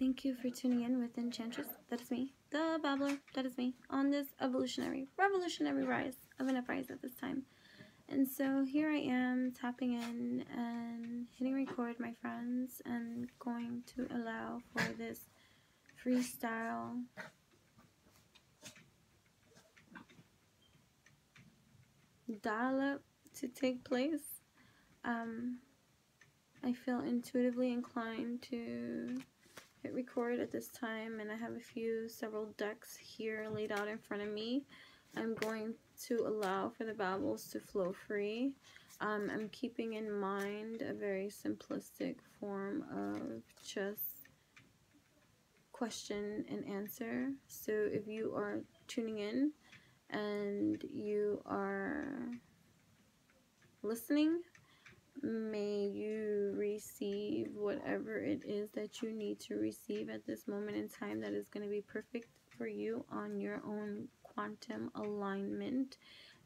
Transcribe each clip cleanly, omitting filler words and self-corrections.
Thank you for tuning in with Enchantress. That is me, the Babbler. That is me on this revolutionary rise of an uprise at this time. And so here I am tapping in and hitting record, my friends, and going to allow for this freestyle dial-up to take place. I feel intuitively inclined to hit record at this time, and I have several decks here laid out in front of me. I'm going to allow for the babbles to flow free. I'm keeping in mind a very simplistic form of just question and answer. So if you are tuning in and you are listening, may you receive whatever it is that you need to receive at this moment in time that is going to be perfect for you on your own quantum alignment.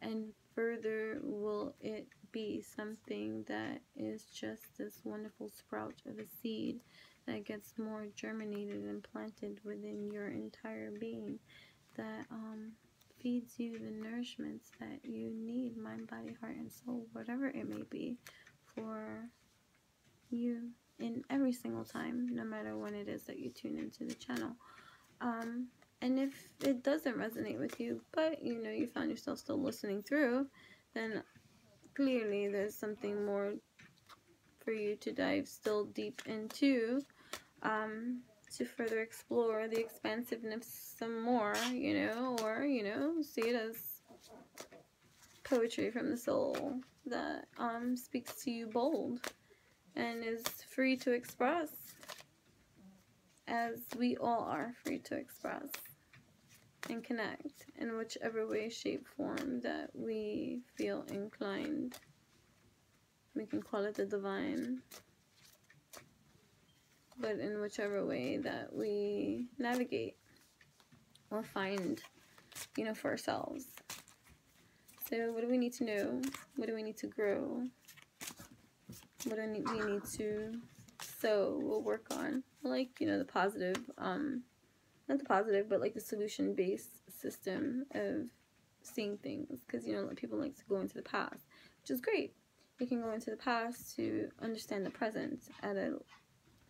And further, will it be something that is just this wonderful sprout of a seed that gets more germinated and planted within your entire being, that feeds you the nourishments that you need, mind, body, heart, and soul, whatever it may be, for you in every single time, no matter when it is that you tune into the channel. And if it doesn't resonate with you, but you found yourself still listening through, then clearly there's something more for you to dive still deep into, to further explore the expansiveness some more, or see it as poetry from the soul that speaks to you bold and is free to express, as we all are free to express and connect in whichever way, shape, form that we feel inclined. We can call it the divine, but in whichever way that we navigate or find, for ourselves. So what do we need to know? What do we need to grow? What do we need to sow or work on? Like, the positive, not the positive, but like the solution-based system of seeing things. Because, people like to go into the past, which is great. You can go into the past to understand the present at a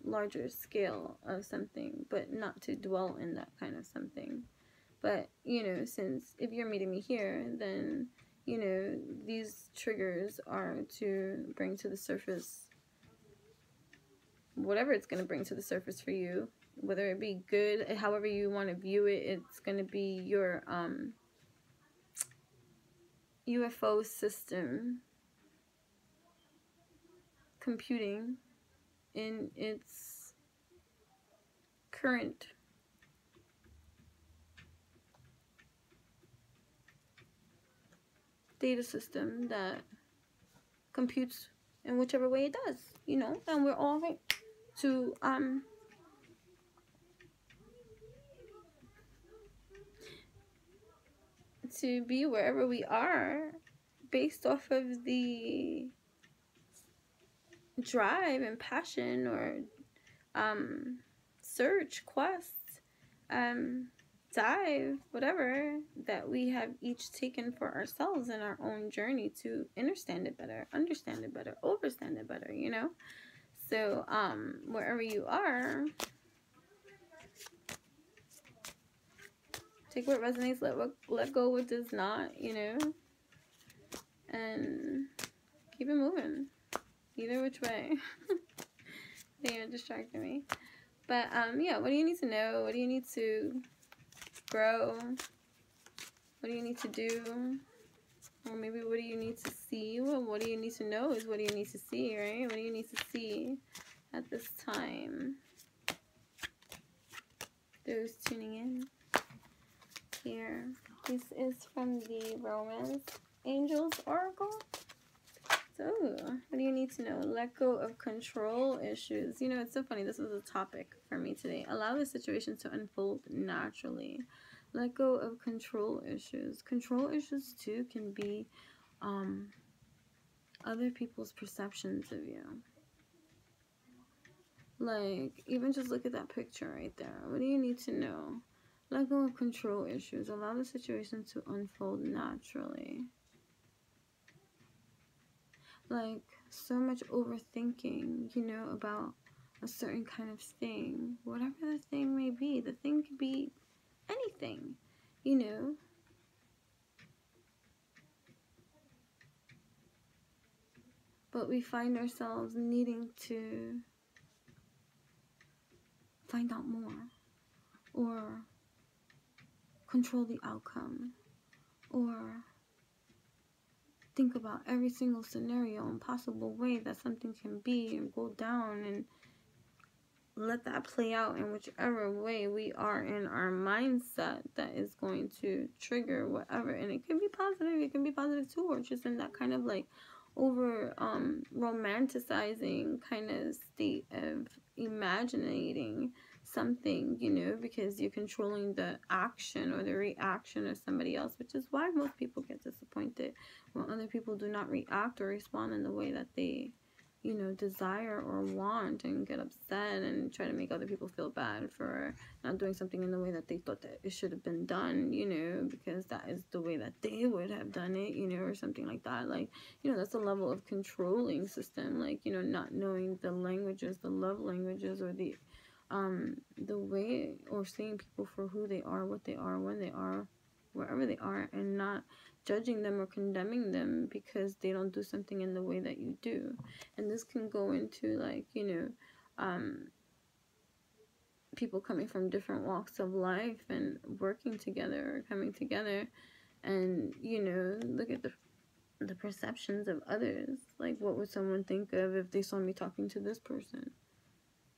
larger scale of something, but not to dwell in that kind of something. But, since if you're meeting me here, then these triggers are to bring to the surface whatever it's going to bring to the surface for you, whether it be good, however you want to view it. It's going to be your UFO system computing in its current data system that computes in whichever way it does, and we're all right to be wherever we are based off of the drive and passion or search, quest, dive, whatever that we have each taken for ourselves in our own journey to understand it better, overstand it better, So wherever you are, take what resonates, let go what does not, and keep it moving either which way. They are distracting me. But yeah, what do you need to know? What do you need to grow? What do you need to do? Or maybe what do you need to see? Well, what do you need to know is what do you need to see, right? What do you need to see at this time? Those tuning in here. This is from the Romance Angels Oracle. So, what do you need to know? Let go of control issues. It's so funny. This was a topic for me today. Allow the situation to unfold naturally. Let go of control issues. Control issues, too, can be other people's perceptions of you. Like, even just look at that picture right there. What do you need to know? Let go of control issues. Allow the situation to unfold naturally. Like, so much overthinking, you know, about a certain kind of thing. Whatever the thing may be. The thing could be anything, you know. But we find ourselves needing to find out more, or control the outcome, or think about every single scenario and possible way that something can be and go down, and let that play out in whichever way we are in our mindset that is going to trigger whatever. And it can be positive, it can be positive too, or just in that kind of like over romanticizing kind of state of imagining something, you know, because you're controlling the action or the reaction of somebody else, which is why most people get disappointed when other people do not react or respond in the way that they, you know, desire or want, and get upset and try to make other people feel bad for not doing something in the way that they thought that it should have been done, you know, because that is the way that they would have done it, you know, or something like that. Like, you know, that's a level of controlling system, like, you know, not knowing the languages, the love languages, or the way, or seeing people for who they are, what they are, when they are, wherever they are, and not judging them or condemning them because they don't do something in the way that you do. And this can go into, like, you know, people coming from different walks of life and working together or coming together, and, you know, look at the perceptions of others. Like, what would someone think of if they saw me talking to this person?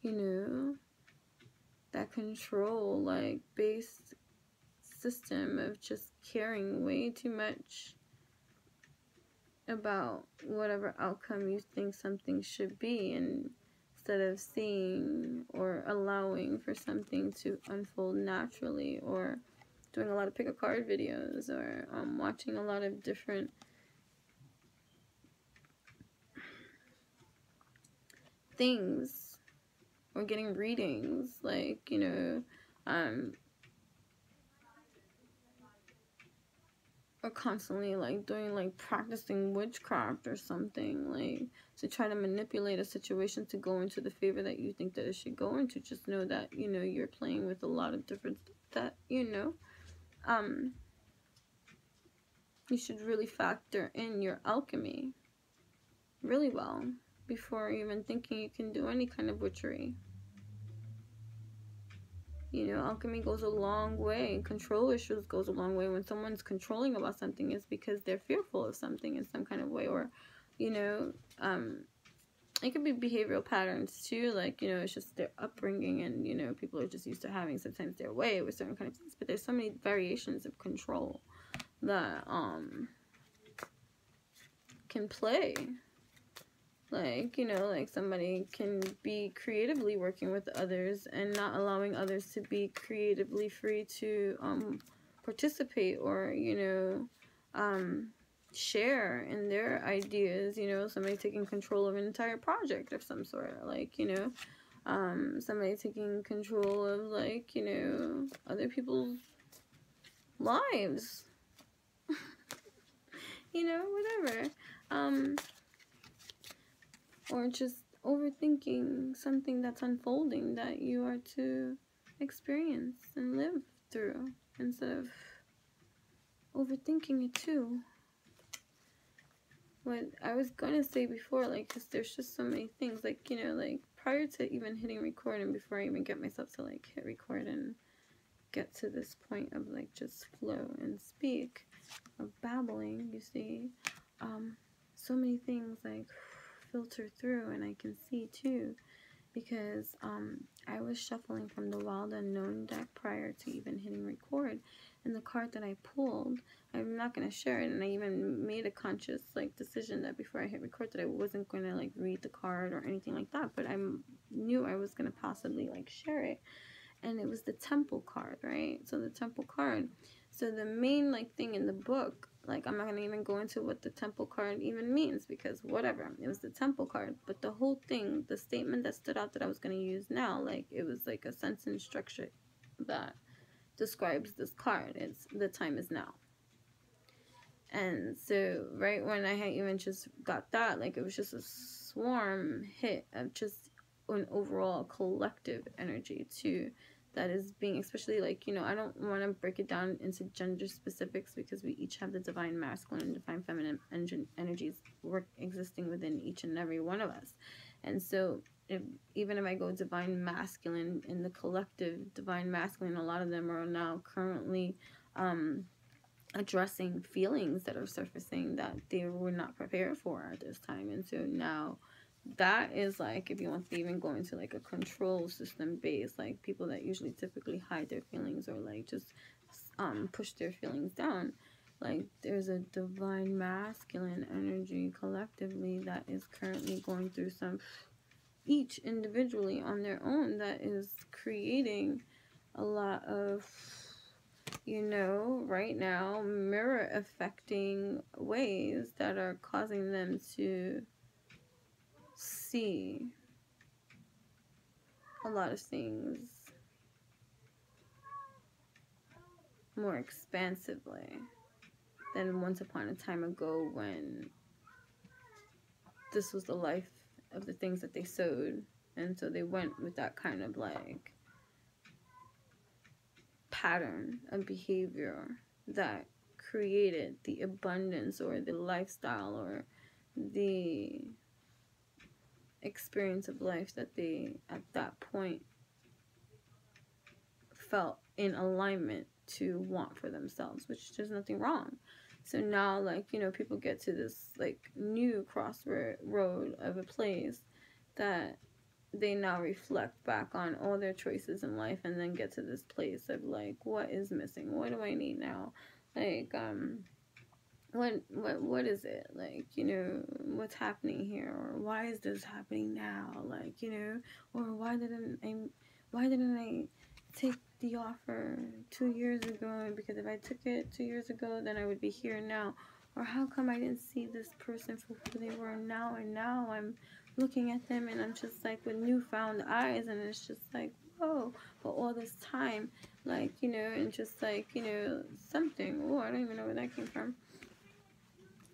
You know, that control, like, based system of just caring way too much about whatever outcome you think something should be, and instead of seeing or allowing for something to unfold naturally, or doing a lot of pick a card videos, or watching a lot of different things, or getting readings, like, you know, or constantly like doing, like, practicing witchcraft or something, like, to try to manipulate a situation to go into the favor that you think that it should go into. Just know that, you know, you're playing with a lot of different stuff that, you know, you should really factor in your alchemy really well before even thinking you can do any kind of witchery. You know, alchemy goes a long way. Control issues goes a long way. When someone's controlling about something, it's because they're fearful of something in some kind of way, or, you know, it could be behavioral patterns too. Like, you know, it's just their upbringing, and, you know, people are just used to having sometimes their way with certain kind of things. But there's so many variations of control that can play. Like, you know, like, somebody can be creatively working with others and not allowing others to be creatively free to participate, or, you know, share in their ideas. You know, somebody taking control of an entire project of some sort, like, you know, somebody taking control of, like, you know, other people's lives. You know, whatever. Or just overthinking something that's unfolding that you are to experience and live through, instead of overthinking it too. What I was gonna say before, like, because there's just so many things, like, you know, like, prior to even hitting record, and before I even get myself to, like, hit record and get to this point of, like, just flow and speak, of babbling, you see, so many things, like, filter through, and I can see too, because I was shuffling from the Wild Unknown deck prior to even hitting record, and the card that I pulled, I'm not going to share it, and I even made a conscious, like, decision that before I hit record that I wasn't going to, like, read the card or anything like that, but I knew I was going to possibly, like, share it. And it was the Temple card, right? So the Temple card, so the main, like, thing in the book Like, I'm not going to even go into what the temple card even means, because whatever, it was the temple card. But the whole thing, the statement that stood out that I was going to use now, like, it was like a sentence structure that describes this card. It's the time is now. And so right when I had even just got that, like, it was just a swarm hit of just an overall collective energy too, that is being, especially, like, you know, I don't want to break it down into gender specifics, because we each have the divine masculine and divine feminine energies existing within each and every one of us. And so even if I go divine masculine in the collective divine masculine, a lot of them are now currently addressing feelings that are surfacing that they were not prepared for at this time. And so now that is, like, if you want to even go into like a control system base, like people that usually typically hide their feelings or like just push their feelings down, like there's a divine masculine energy collectively that is currently going through some, each individually on their own, that is creating a lot of, you know, right now, mirror affecting ways that are causing them to see a lot of things more expansively than once upon a time ago, when this was the life of the things that they sowed. And so they went with that kind of like pattern of behavior that created the abundance or the lifestyle or the experience of life that they at that point felt in alignment to want for themselves, which there's nothing wrong. So now, like, you know, people get to this like new crossroad of a place that they now reflect back on all their choices in life, and then get to this place of like, what is missing? What do I need now? Like, what is it, like, you know, what's happening here, or why is this happening now, like, you know, or why didn't I take the offer 2 years ago, because if I took it 2 years ago, then I would be here now. Or how come I didn't see this person for who they were now, and now I'm looking at them and I'm just like with newfound eyes, and it's just like, whoa, but all this time, like, you know, and just like, you know, something, oh, I don't even know where that came from.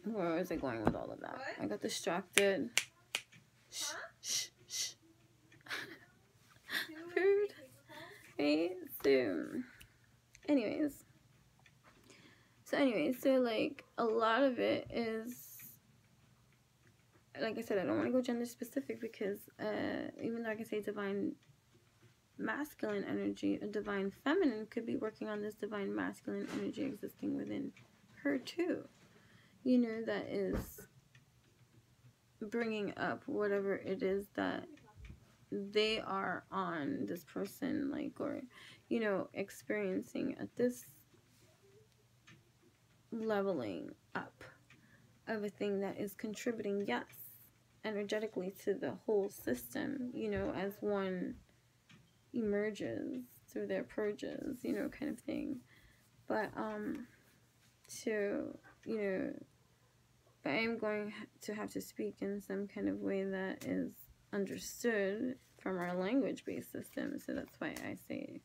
Where was I going with all of that? What? I got distracted. Shh, shh, shh. Rude. Right? So like a lot of it is, like I said, I don't want to go gender specific, because even though I can say divine masculine energy, a divine feminine could be working on this divine masculine energy existing within her too. You know, that is bringing up whatever it is that they are on, this person, like, or, you know, experiencing at this leveling up of a thing that is contributing, yes, energetically to the whole system, you know, as one emerges through their purges, you know, kind of thing. But to, you know, but I am going to have to speak in some kind of way that is understood from our language-based system. So that's why I say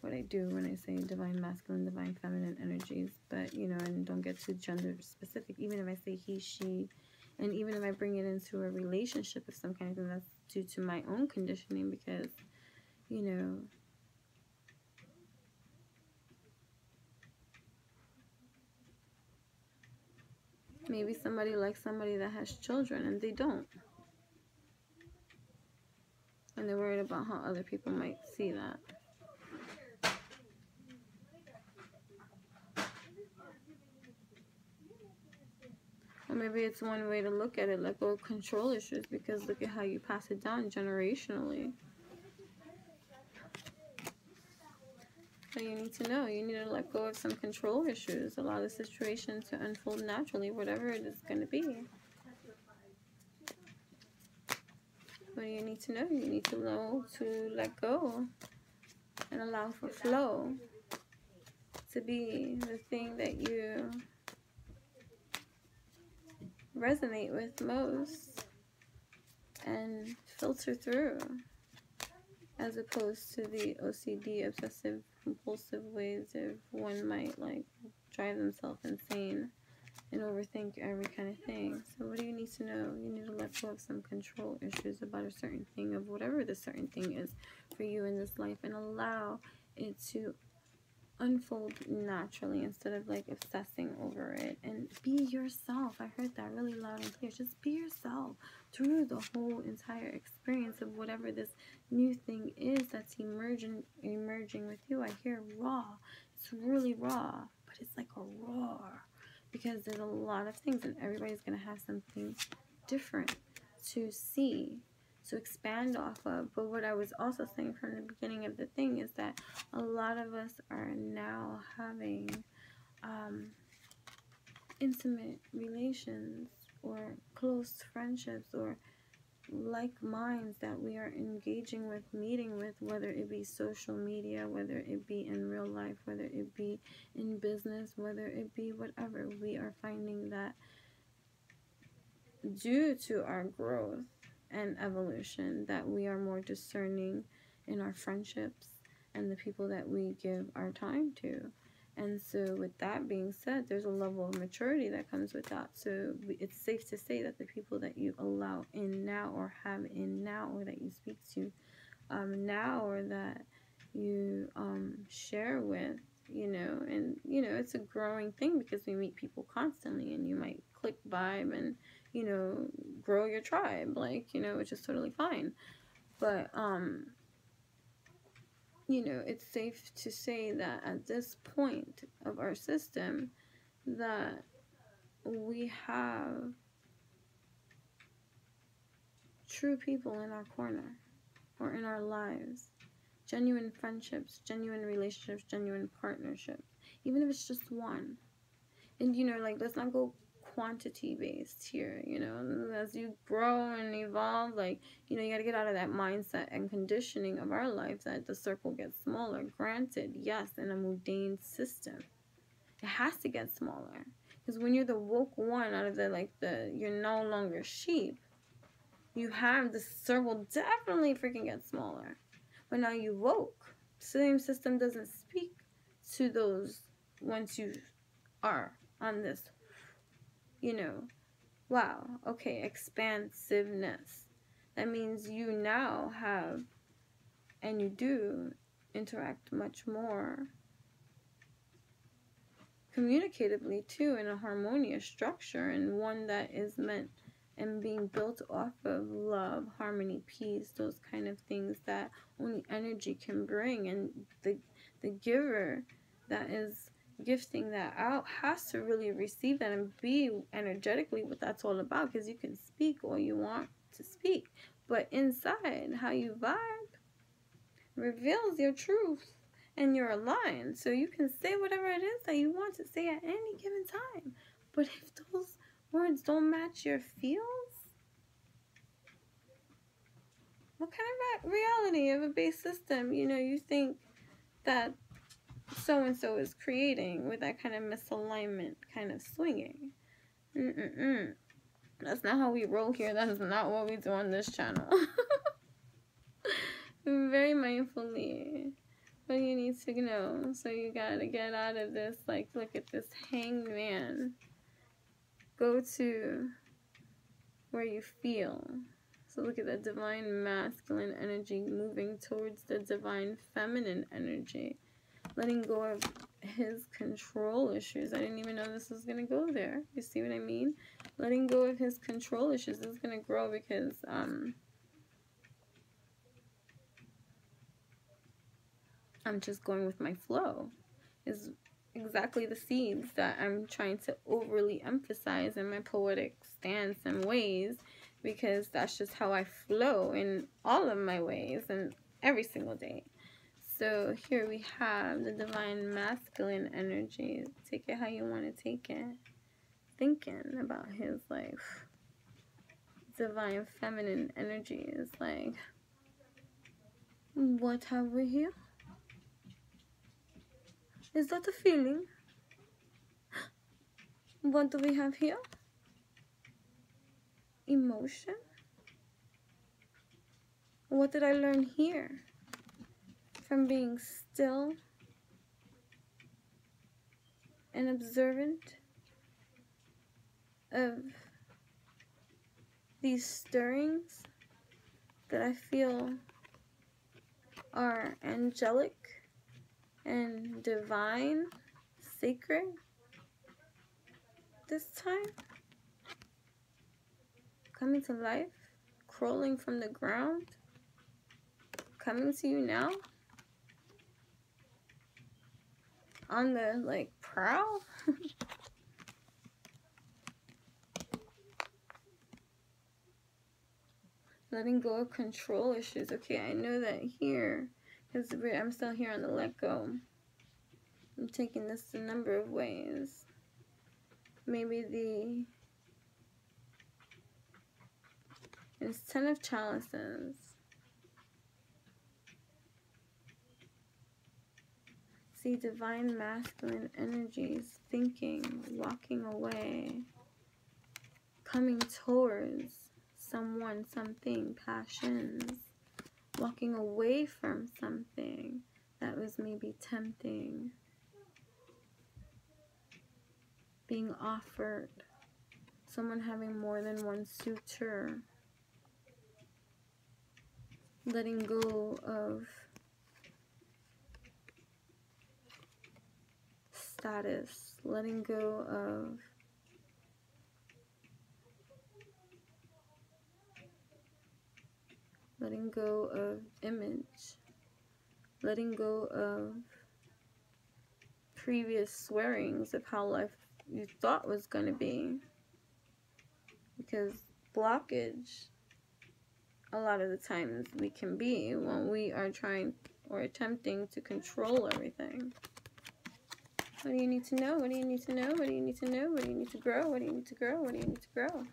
what I do when I say divine masculine, divine feminine energies. But, you know, and don't get too gender specific. Even if I say he, she, and even if I bring it into a relationship of some kind, then that's due to my own conditioning, because, you know, maybe somebody likes somebody that has children and they don't. And they're worried about how other people might see that. Or maybe it's one way to look at it, like, oh, control issues, because look at how you pass it down generationally. So you need to know, you need to let go of some control issues, allow the situation to unfold naturally, whatever it is going to be. What do you need to know? You need to know to let go and allow for flow to be the thing that you resonate with most and filter through, as opposed to the OCD, obsessive compulsive ways of one might like drive themselves insane and overthink every kind of thing. So what do you need to know? You need to let go of some control issues about a certain thing, of whatever the certain thing is for you in this life, and allow it to unfold naturally instead of like obsessing over it. And be yourself. I heard that really loud and clear. Just be yourself through the whole entire experience of whatever this new thing is that's emerging with you. I hear raw. It's really raw, but it's like a roar, because there's a lot of things and everybody's going to have something different to see, to expand off of. But what I was also saying from the beginning of the thing is that a lot of us are now having intimate relations or close friendships or like minds that we are engaging with, meeting with, whether it be social media, whether it be in real life, whether it be in business, whether it be whatever. We are finding that due to our growth and evolution, that we are more discerning in our friendships and the people that we give our time to. And so with that being said, there's a level of maturity that comes with that. So it's safe to say that the people that you allow in now, or have in now, or that you speak to now, or that you share with, and it's a growing thing, because we meet people constantly, and you might click vibe and grow your tribe, which is totally fine. But it's safe to say that at this point of our system, that we have true people in our corner or in our lives, genuine friendships, genuine relationships, genuine partnerships, even if it's just one. And let's not go quantity based here. As you grow and evolve, you got to get out of that mindset and conditioning of our life that the circle gets smaller. Granted, yes, in a mundane system it has to get smaller, because when you're the woke one out of you're no longer sheep, you have the circle definitely freaking get smaller. But now you woke, same system doesn't speak to those once you are on this wow, okay, expansiveness. That means you now have, and you do interact much more communicatively too, in a harmonious structure, and one that is meant and being built off of love, harmony, peace, those kind of things that only energy can bring. And the giver that is gifting that out has to really receive that and be energetically what that's all about, because you can speak all you want to speak, but inside how you vibe reveals your truth and your aligned. So you can say whatever it is that you want to say at any given time, but if those words don't match your feels, what kind of reality of a base system you think that so-and-so is creating with that kind of misalignment kind of swinging? That's not how we roll here. That is not what we do on this channel. Very mindfully. But you need to know. So you gotta get out of this. Look at this hanged man. Go to where you feel. So look at that divine masculine energy moving towards the divine feminine energy. Letting go of his control issues. I didn't even know this was going to go there. You see what I mean? Letting go of his control issues. This is going to grow because I'm just going with my flow. Is exactly the seeds that I'm trying to overly emphasize in my poetic stance and ways, because that's just how I flow in all of my ways and every single day. So here we have the divine masculine energy. Take it how you want to take it. Thinking about his divine feminine energy is what have we here? Is that a feeling? What do we have here? emotion? What did I learn here from being still and observant of these stirrings that I feel are angelic and divine, sacred this time? Coming to life, crawling from the ground, coming to you now? On the, like, prowl? Letting go of control issues. Okay, I know that here, because I'm still here on the let go. I'm taking this a number of ways. Maybe it's 10 of chalices. See, divine masculine energies, thinking, walking away, coming towards someone, something, passions, walking away from something that was maybe tempting, being offered, someone having more than one suitor, letting go of status, letting go of image, letting go of previous swearings of how life you thought was going to be. Because blockage, a lot of the times, we can be when we are trying or attempting to control everything. What do you need to know? What do you need to know? What do you need to know? What do you need to grow? What do you need to grow? What do you need to grow?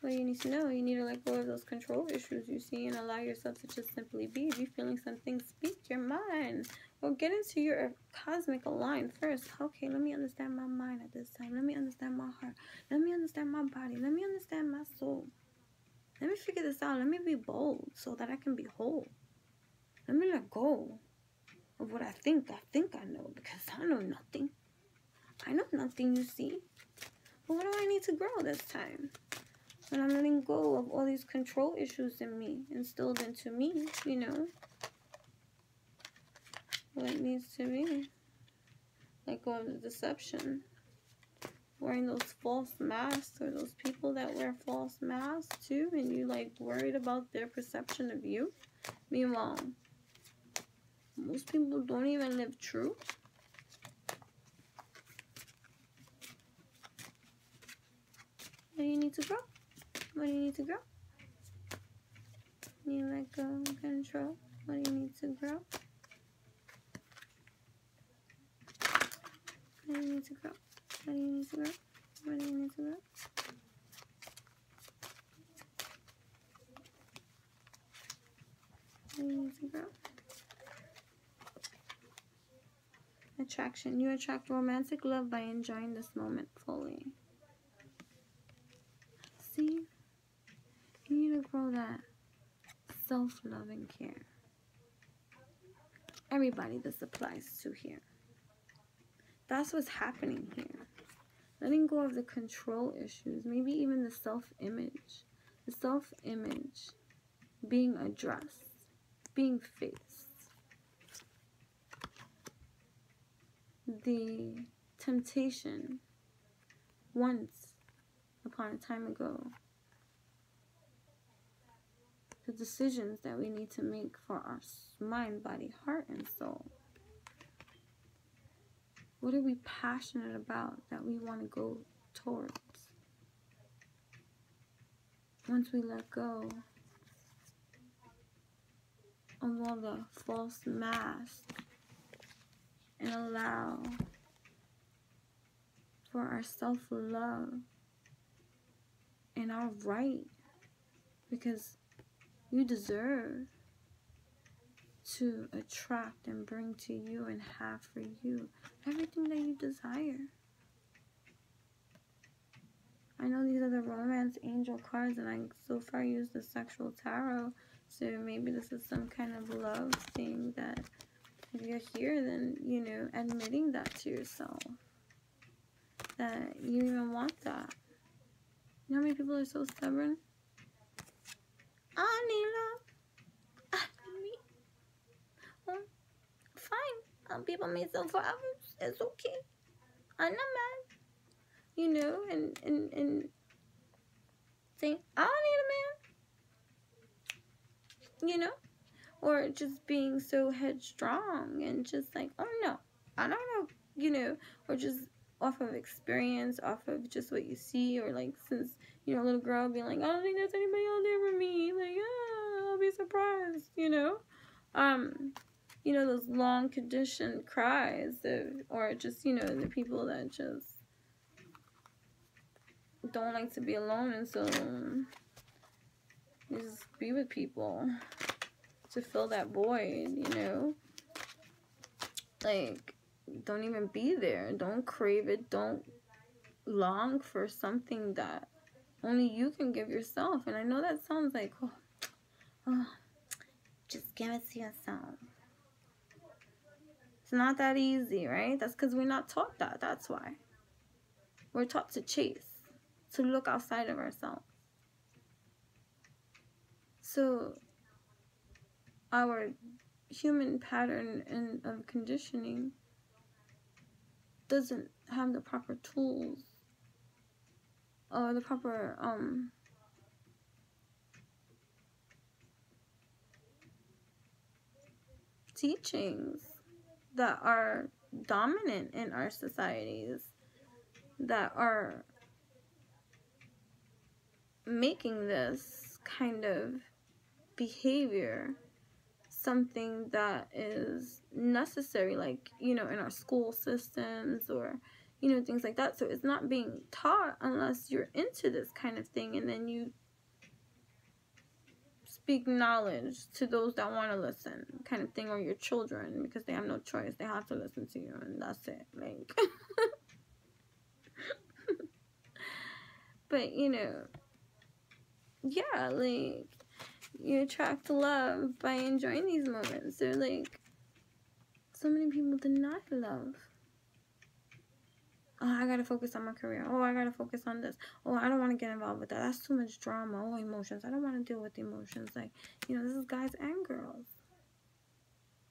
What do you need to know? You need to let go of those control issues you see and allow yourself to just simply be. If you're feeling something, speak your mind. Or get into your cosmic align first. Okay, let me understand my mind at this time. Let me understand my heart. Let me understand my body. Let me understand my soul. Let me figure this out. Let me be bold so that I can be whole. Let me let go of what I think I know, because I know nothing. I know nothing, you see. But what do I need to grow this time? When I'm letting go of all these control issues in me, instilled into me, you know. What needs to be? Let go of the deception. Wearing those false masks, or those people that wear false masks too, and you like worried about their perception of you. Meanwhile, most people don't even live true. What do you need to grow? What do you need to grow? You let go of control. What do you need to grow? What do you need to grow? What do you need to grow? What do you need to grow? What do you need to grow? Attraction. You attract romantic love by enjoying this moment fully. See? You need to grow that self-love and care. Everybody this applies to here. That's what's happening here. Letting go of the control issues, maybe even the self-image. The self-image being addressed, being faced. The temptation once upon a time ago. The decisions that we need to make for our mind, body, heart, and soul. What are we passionate about that we want to go towards? Once we let go of all the false masks and allow for our self-love and our right, because you deserve to attract and bring to you and have for you everything that you desire. I know these are the romance angel cards, and I so far use the sexual tarot. So maybe this is some kind of love thing that if you're here, then, you know, admitting that to yourself. That you even want that. You know how many people are so stubborn? I need love. I need me. Well, fine. I'll be by myself forever. It's okay. I'm not mad. You know, and think, I don't need a man. You know? Or just being so headstrong and just like, oh no, I don't know, you know, or just off of experience, off of just what you see, or like since, you know, a little girl being like, I don't think there's anybody out there for me, like, yeah, I'll be surprised, you know? You know, those long conditioned cries of, or just, you know, the people that just don't like to be alone, and so you just be with people to fill that void, you know? Like, don't even be there. Don't crave it. Don't long for something that only you can give yourself. And I know that sounds like, oh, just give it to yourself. It's not that easy, right? That's because we're not taught that. That's why. We're taught to chase, to look outside of ourselves. So our human pattern of conditioning doesn't have the proper tools or the proper teachings that are dominant in our societies, that are making this kind of behavior something that is necessary, like, you know, in our school systems, or, you know, things like that. So it's not being taught unless you're into this kind of thing, and then you speak knowledge to those that want to listen, kind of thing, or your children, because they have no choice, they have to listen to you, and that's it, like. But, you know, yeah, like, you attract love by enjoying these moments. So, like, so many people deny love. Oh, I gotta focus on my career. Oh, I gotta focus on this. Oh, I don't want to get involved with that. That's too much drama. Oh, emotions. I don't want to deal with emotions. Like, you know, this is guys and girls.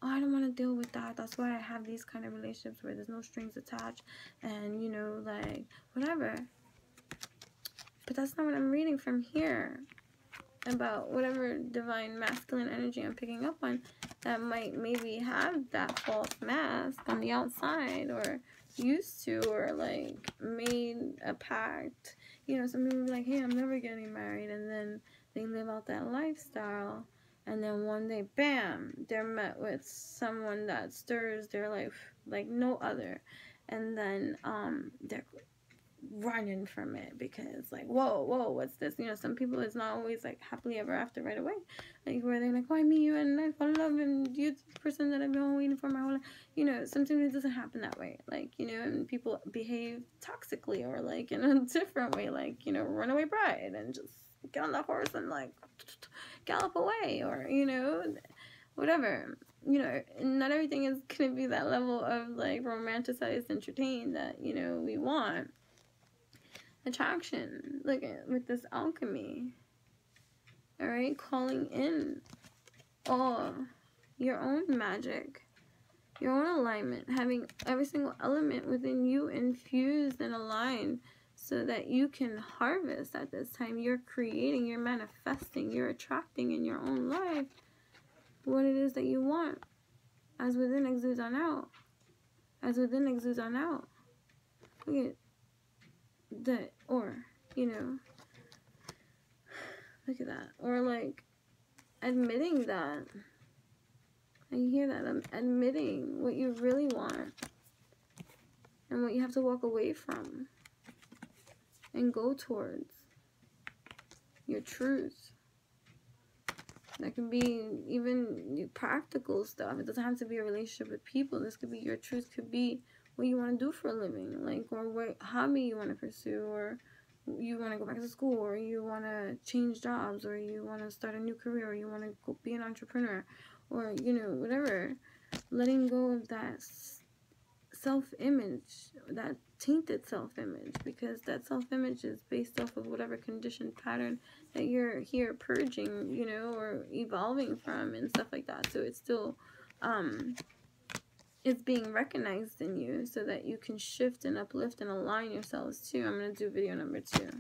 Oh, I don't want to deal with that. That's why I have these kind of relationships where there's no strings attached, and, you know, like, whatever. But that's not what I'm reading from here about whatever divine masculine energy I'm picking up on that might maybe have that false mask on the outside, or used to, or like made a pact. You know, some people be like, hey, I'm never getting married, and then they live out that lifestyle, and then one day, bam, they're met with someone that stirs their life like no other, and then they're running from it because, like, whoa, what's this? You know, some people, it's not always like happily ever after right away, like where they're like, oh, I meet you and I fall in love and you're the person that I've been waiting for my whole life. You know, sometimes it doesn't happen that way, like, you know, and people behave toxically, or like in a different way, like, you know, runaway bride, and just get on the horse and like gallop away, or, you know, whatever. You know, not everything is gonna be that level of like romanticized entertain that, you know, we want. Attraction, look at with this alchemy, all right, calling in all your own magic, your own alignment, having every single element within you infused and aligned so that you can harvest at this time. You're creating, you're manifesting, you're attracting in your own life what it is that you want. As within exudes on out. As within exudes on out. Look at that, or, you know, look at that, or like admitting that. I hear that. I'm admitting what you really want and what you have to walk away from and go towards your truth. That can be even practical stuff. It doesn't have to be a relationship with people. This could be your truth, could be what you want to do for a living, like, or what hobby you want to pursue, or you want to go back to school, or you want to change jobs, or you want to start a new career, or you want to be an entrepreneur, or, you know, whatever. Letting go of that self-image, that tainted self-image, because that self-image is based off of whatever conditioned pattern that you're here purging, you know, or evolving from and stuff like that. So it's still it's being recognized in you so that you can shift and uplift and align yourselves too. I'm going to do video number 2.